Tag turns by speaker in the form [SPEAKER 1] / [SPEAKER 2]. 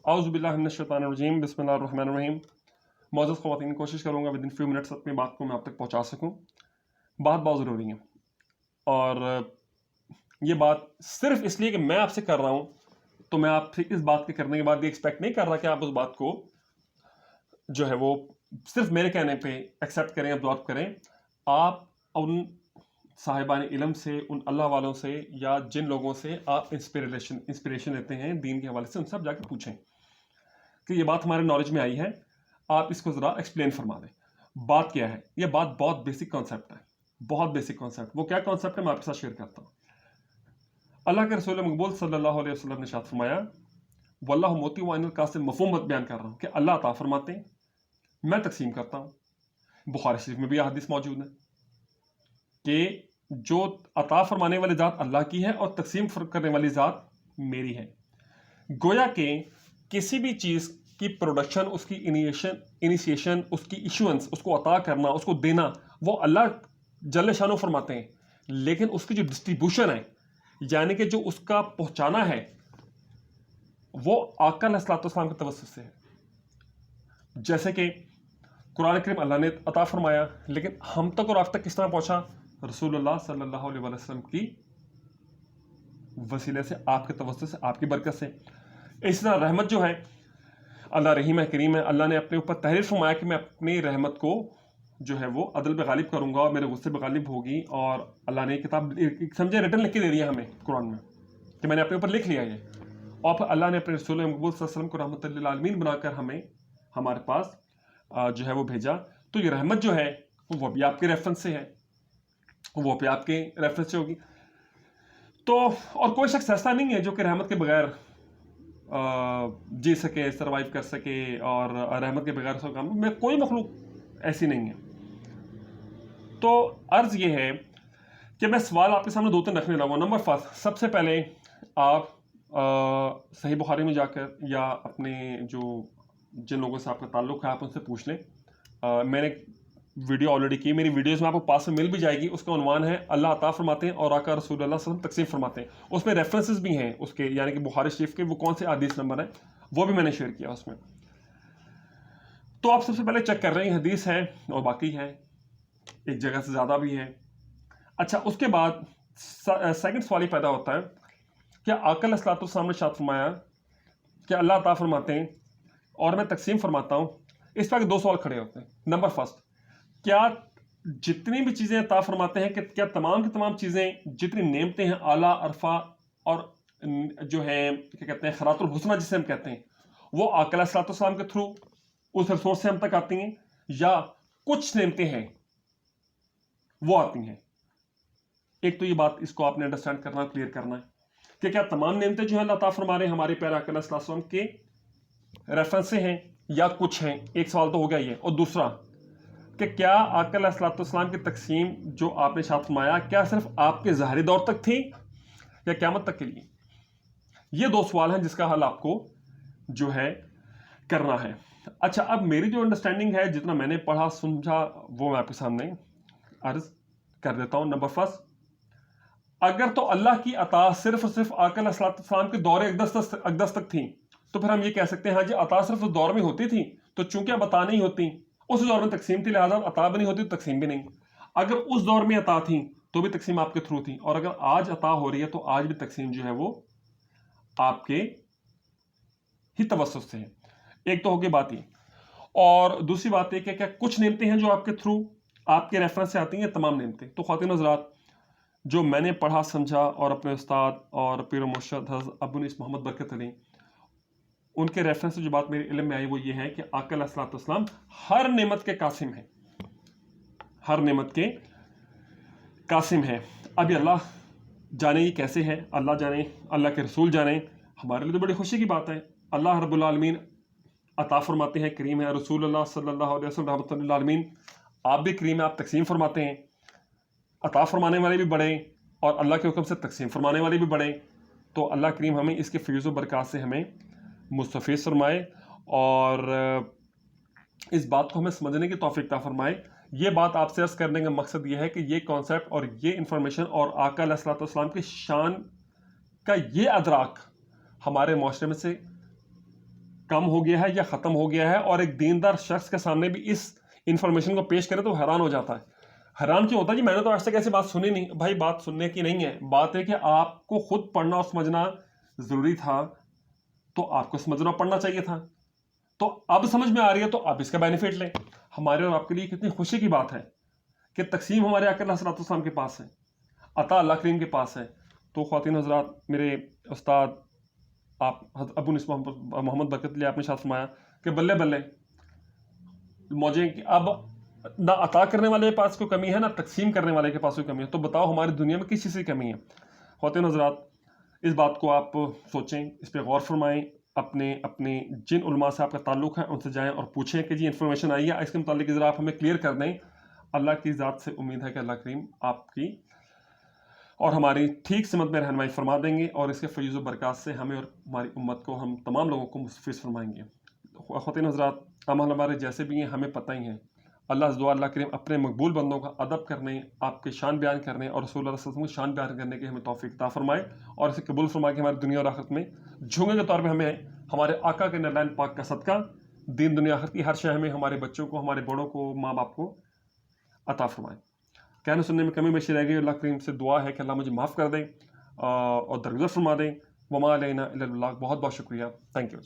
[SPEAKER 1] औज़ु बिल्लाहि मिनश शैतानिर रजीम, बिस्मिल्लाहिर रहमानिर रहीम। मौजूद ख़वातीन, कोशिश करूँगा विद इन फ्यू मिनट्स अपनी बात को मैं आप तक पहुँचा सकूँ। बात बहुत ज़रूरी है और ये बात सिर्फ इसलिए कि मैं आपसे कर रहा हूँ, तो मैं आपसे इस बात के करने के बाद ये एक्सपेक्ट नहीं कर रहा कि आप उस बात को जो है वो सिर्फ मेरे कहने पे एक्सेप्ट करें, अब्जॉर्व करें। आप उन साहिबान इल्म से, उन अल्लाह वालों से या जिन लोगों से आप इंस्पिरेशन लेते हैं दीन के हवाले से, उनसे आप जाकर पूछें कि ये बात हमारे नॉलेज में आई है, आप इसको ज़रा एक्सप्लेन फरमा दें। बात क्या है? ये बात बहुत बेसिक कॉन्सेप्ट है, बहुत बेसिक कॉन्सेप्ट। वो क्या कॉन्सेप्ट है मैं आपके साथ शेयर करता हूँ। अल्लाह के रसूल मकबूल सल्लल्लाहु अलैहि वसल्लम ने इरशाद फरमाया, वल्लाहु मोती व अनिल कासिम, मफ़हूम बयान कर रहा हूँ कि अल्लाह अता फरमाते हैं, मैं तकसीम करता हूँ। बुखारी शरीफ में भी हदीस मौजूद है कि जो अता फरमाने वाली ज़ात अल्लाह की है और तकसीम करने वाली ज़ात मेरी है। गोया के किसी भी चीज़ की प्रोडक्शन, उसकी इनिशिएशन, उसकी इशुएंस, उसको अता करना, उसको देना, वो अल्लाह जल्ल शानो फरमाते हैं, लेकिन उसकी जो डिस्ट्रीब्यूशन है, यानी कि जो उसका पहुंचाना है, वो आका अलैहिस्सलाम के तवस्सुत से है। जैसे कि कुरान करीम अल्लाह ने अता फरमाया, लेकिन हम तक और आप तक किस तरह पहुंचा? रसूलुल्लाह सल्लल्लाहु अलैहि वसल्लम की वसीले से, आपके तवस्सुत से, आपकी बरकत से। इस तरह रहमत जो है, अल्लाह रहीम है, करीम है। अल्लाह ने अपने ऊपर तहरीर फरमाया कि मैं अपनी रहमत को जो है वो अदल पे गालिब करूंगा और मेरे गुस्से पे गालिब होगी। और अल्लाह ने किताब समझे रिटर्न लिख के दे दिया हमें कुरान में कि मैंने अपने ऊपर लिख लिया ये। और फिर अल्लाह ने अपने रसूल मकबूल सल्लल्लाहु अलैहि वसल्लम को रहमतुल लिल आलमीन बनाकर हमें हमारे पास जो है वो भेजा। तो ये रहमत जो है वो भी आपके रेफरेंस से है, वो भी आपके रेफरेंस से होगी। तो और कोई शख्स ऐसा नहीं है जो कि रहमत के बगैर जी सके, सरवाइव कर सके और रहमत के बगैर उसका काम में कोई मखलूक ऐसी नहीं है। तो अर्ज ये है कि मैं सवाल आपके सामने दो तीन रखने लगा। नंबर फर्स्ट, सबसे पहले आप सही बुखारी में जाकर या अपने जो जिन लोगों से आपका ताल्लुक है आप उनसे पूछ लें। मैंने वीडियो ऑलरेडी की, मेरी वीडियोस में आपको पास में मिल भी जाएगी। उसका उन्वान है अल्लाह अता फरमाते हैं और आका रसूलुल्लाह सल्लल्लाहु अलैहि वसल्लम तकसीम फरमाते हैं। उसमें रेफरेंसेस भी हैं उसके, यानी कि बुखारी शरीफ के वो कौन से हदीस नंबर है वो भी मैंने शेयर किया उसमें। तो आप सबसे पहले चेक कर रहे हैं हदीस है और बाकी है, एक जगह से ज़्यादा भी है। अच्छा, उसके बाद सेकंड सवाल ही पैदा होता है, क्या आका अलैहिस्सलाम ने इरशाद फरमाया कि अल्लाह अता फरमाते हैं और मैं तकसीम फरमाता हूँ? इस पर दो सवाल खड़े होते हैं। नंबर फर्स्ट, क्या जितनी भी चीज़ें अता फरमाते हैं कि क्या तमाम की तमाम चीज़ें, जितनी नेमतें हैं, आला, अरफा और जो है क्या कहते हैं खरातुल हुस्ना जिसे हम कहते हैं, वो आका अलैहिस्सलाम के थ्रू उस रिसोर्स से हम तक आती हैं, या कुछ नेमतें हैं वो आती हैं? एक तो ये बात, इसको आपने अंडरस्टैंड करना, क्लियर करना है कि क्या तमाम नेमतें जो है अल्लाह ताला फरमा रहे हैं हमारे प्यारे आका अलैहिस्सलाम के रेफरेंस से हैं या कुछ हैं? एक सवाल तो हो गया ये। और दूसरा कि क्या आका अलैहिस्सलाम की तकसीम जो आपने इरशाद फरमाया, क्या सिर्फ आपके ज़ाहिरी दौर तक थी या क़यामत तक के लिए? ये दो सवाल हैं जिसका हल आपको जो है करना है। अच्छा, अब मेरी जो अंडरस्टैंडिंग है, जितना मैंने पढ़ा समझा, वो मैं आपके सामने अर्ज कर देता हूँ। नंबर फर्स्ट, अगर तो अल्लाह की अता सिर्फ और सिर्फ आका अलैहिस्सलाम के दौर अक़दस तक थी, तो फिर हम ये कह सकते हैं हाँ जी, अता सिर्फ उस दौर में होती थी, तो चूंकि अब अता नहीं होती, उस दौर में तकसीम थी, लिहाजा अता भी नहीं होती तो तकसीम भी नहीं। अगर उस दौर में अता थी तो भी तकसीम आपके थ्रू थी, और अगर आज अता हो रही है तो आज भी तकसीम जो है वो आपके ही तवस्सुत से है। एक तो होगी बात ये, और दूसरी बात है कि क्या कुछ नेमतें हैं जो आपके थ्रू, आपके रेफरेंस से आती हैं? तमाम नेमतें। तो ख़वातीन हज़रात, जो मैंने पढ़ा समझा और अपने उस्ताद और पीर मुर्शिद हज़रत अबू अनीस मोहम्मद बरकत अली, उनके रेफरेंस से जो बात मेरे इल्म में आई वो ये है कि आका अलैहिस्सलाम हर नेमत के कासिम है, हर नेमत के कासिम है। अभी अल्लाह जाने ये कैसे है, अल्लाह जाने, अल्लाह के रसूल जाने। हमारे लिए तो बड़ी खुशी की बात है। अल्लाह रब्बुल आलमीन अता फरमाते हैं, करीम है। रसूलुल्लाह सल्लल्लाहु अलैहि वसल्लम रहमतुल लिल आलमीन, आप भी करीम है, आप तकसीम फरमाते हैं। अता फरमाने वाले भी बड़े और अल्लाह के हुक्म से तकसीम फरमाने वाले भी बड़े। तो अल्लाह करीम हमें इसके फैज़ व बरक़ात से हमें मुस्तफ़ीज़ फरमाए और इस बात को हमें समझने की तौफ़ीक़ अता फरमाए। ये बात आपसे अर्ज़ करने का मकसद ये है कि ये कॉन्सेप्ट और ये इन्फॉर्मेशन और आका अलैहिस्सलाम की शान का ये अदराक हमारे माशरे में से کم ہو گیا ہے یا ختم ہو گیا ہے، اور ایک دیندار شخص کے سامنے بھی اس انفارمیشن کو پیش کرے تو حیران ہو جاتا ہے۔ حیران کیوں ہوتا ہے جی؟ میں نے تو آج تک ایسی بات سنی نہیں۔ بھائی بات سننے کی نہیں ہے، بات ہے کہ آپ کو خود پڑھنا اور سمجھنا ضروری تھا، تو آپ کو سمجھنا اور پڑھنا چاہیے تھا، تو اب سمجھ میں آ رہی ہے تو آپ اس کا بینیفٹ لیں۔ ہمارے اور آپ کے لیے کتنی خوشی کی بات ہے کہ تقسیم ہمارے آقا علیہ السلام کے پاس ہے، عطا اللہ کریم کے پاس ہے۔ تو خواتین حضرات، میرے استاد آپ ابو نصف محمد برکت اللہ آپ نے شاید فرمایا کہ بلے بلے موجیں کہ اب نہ عطا کرنے والے کے پاس کوئی کمی ہے، نہ تقسیم کرنے والے کے پاس کوئی کمی ہے، تو بتاؤ ہماری دنیا میں کس چیز کی کمی ہے؟ خواتین حضرات، اس بات کو آپ سوچیں، اس پہ غور فرمائیں، اپنے جن علماء سے آپ کا تعلق ہے ان سے جائیں اور پوچھیں کہ جی انفارمیشن آئی ہے، اس کے متعلق ذرا آپ ہمیں کلیئر کر دیں۔ اللہ کی ذات سے امید ہے کہ اللہ کریم آپ کی اور ہماری ٹھیک سمت میں رہنمائی فرما دیں گے، اور اس کے فیض و برکات سے ہمیں اور ہماری امت کو، ہم تمام لوگوں کو مستفیض فرمائیں گے۔ خواتین حضرات، عمل ہمارے جیسے بھی ہیں ہمیں پتہ ہی ہیں، اللہ سے دعا اللہ کریم اپنے مقبول بندوں کا ادب کرنے، آپ کے شان بیان کرنے اور رسول اللہ صلی اللہ علیہ وسلم کی شان بیان کرنے کے ہمیں توفیق عطا فرمائے، اور اسے قبول فرمائے کہ ہماری دنیا اور آخرت میں جھونگے کے طور پہ ہمیں ہمارے آقا کے نرلین پاک کا صدقہ دین دنیا آخرت کی ہر شے ہمیں، ہمارے بچوں کو، ہمارے بڑوں کو، ماں باپ کو عطا فرمائے۔ کہنے سننے میں کمی بیشی رہ گئی، اللہ کریم سے دعا ہے کہ اللہ مجھے معاف کر دیں اور درگزر فرما دیں۔ وما علینا الا البلاغ۔ بہت بہت شکریہ، تھینک یو۔